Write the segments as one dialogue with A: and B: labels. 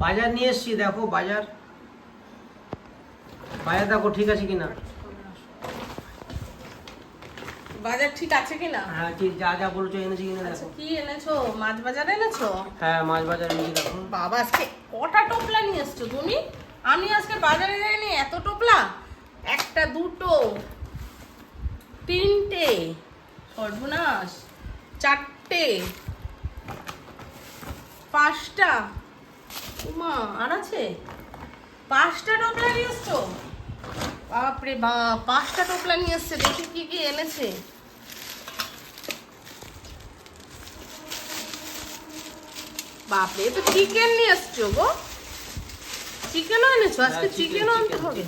A: বাজার নিয়ে এসছি, দেখো বাজার দেখো ঠিক আছে কিনা।
B: বাজার ঠিক আছে কিনা?
A: হ্যাঁ ঠিক যা যা বলছো এনেছি কিনা
B: আচ্ছা,
A: দেখো।
B: কি এনেছো? মাছ বাজার এনেছো?
A: হ্যাঁ মাছ বাজার এনেছি দেখো।
B: বাবা আজকে কটা টোপলা নিয়ে এসছো তুমি? আমি আজকে বাজারে যাইনি, এত টোপলা? একটা, দুটো, তিনটে, সর্বনাশ, চারটে, পাঁচটা, উমা আর আছে, পাঁচটা টোপলা নিয়ে এসছো? বাপরে বাপ, পাঁচটা টোপলা নিয়ে এসছে। দেখি কি কি এনেছে। বাপরে, এ তো চিকেন নিয়ে এসছো গো। চিকেনও এনেছো আজকে? চিকেনও আনতে হবে?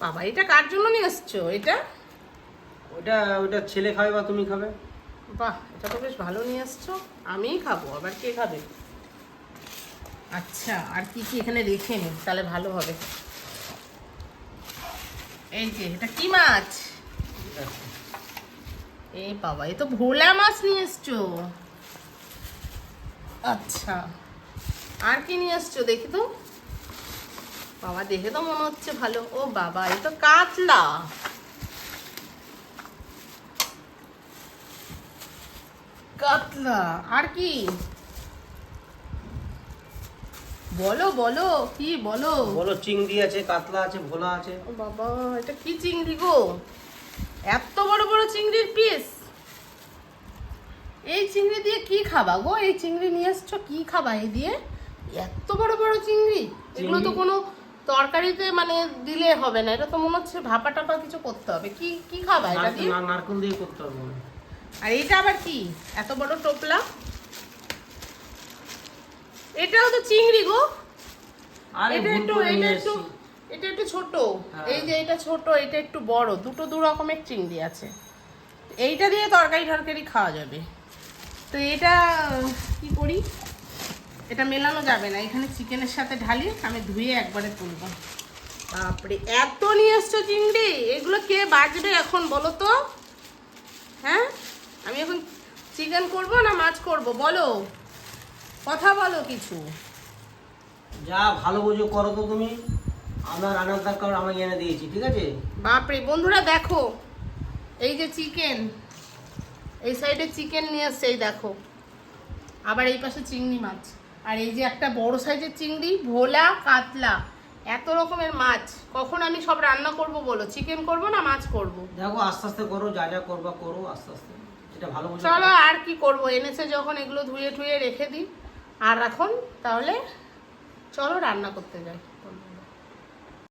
B: বাবা, এটা কার জন্য নিয়ে এসছো? এটা
A: ওটা ছেলে খাবে বা তুমি খাবে।
B: বাহ, এটা তো বেশ ভালো নিয়ে এসছো। আমিই খাবো, আবার কে খাবে? আচ্ছা, আর কি কি এখানে রেখে নি, তাহলে ভালো হবে। এই যে, এটা কি মাছ? এই বাবা, এ তো ভোলা মাছ নিয়ে এসছো। আচ্ছা, আর কি নিয়ে এসছো দেখি তো। বাবা, দেখে তো মনে হচ্ছে ভালো। ও বাবা, এ তো কাতলা। কাতলা আর কি? বলো বলো, কি বলো?
A: বলো, চিংড়ি আছে, কাতলা আছে, ভোলা আছে।
B: ও বাবা, এটা কি চিংড়ি গো? এত বড় বড় চিংড়ির পিস। এই চিংড়ি দিয়ে কি খাবা গো? এই চিংড়ি নিয়ে এসছো, কি খাবা এই দিয়ে? এত বড় বড় চিংড়ি, এগুলো তো কোনো তরকারিতে মানে দিলে হবে না। এটা তো মনে হচ্ছে ভাপা টাপা কিছু করতে হবে। কি কি খাবা এটা দিয়ে?
A: নারকেল দিয়ে করতে হবে।
B: আর এটা আবার কি? এত বড় টোপলা। এটাও তো চিংড়ি গো।
A: আরে
B: এটা একটু এটা একটু ছোট। এই যে এটা ছোট, এটা একটু বড়, দুটো দু রকমের চিংড়ি আছে। এইটা দিয়ে তরকারি টরকারি খাওয়া যাবে। তো এটা কি করি? এটা মেলানো যাবে না, এখানে চিকেনের সাথে ঢালি। আমি ধুয়ে একবারে তুলবো। বাপরে, এত নিয়ে এসছো চিংড়ি, এগুলো কে বাজবে এখন বলো তো? হ্যাঁ, আমি এখন চিকেন করব না মাছ করব বলো, কথা বলো কিছু।
A: যা ভালো বুঝো করো তো তুমি। আমার রান্নার দরকার, আমি এনে দিয়েছি, ঠিক আছে।
B: বাপরে বন্ধুরা, দেখো এই যে চিকেন, এই সাইডে চিকেন নিয়ে এসছে, এই দেখো। আবার এই পাশে চিংড়ি মাছ, আর এই যে একটা বড় সাইজের চিংড়ি, ভোলা, কাতলা, এত রকমের মাছ। কখন আমি সব রান্না করব বলো? চিকেন করব না মাছ করব?
A: দেখো আস্তে আস্তে করো, যা যা করবা করো আস্তে আস্তে, যেটা ভালো বুঝো।
B: চলো, আর কি করব, এনেছে যখন এগুলো ধুয়ে ঠুয়ে রেখে দিই। আর এখন তাহলে চলো রান্না করতে যাই।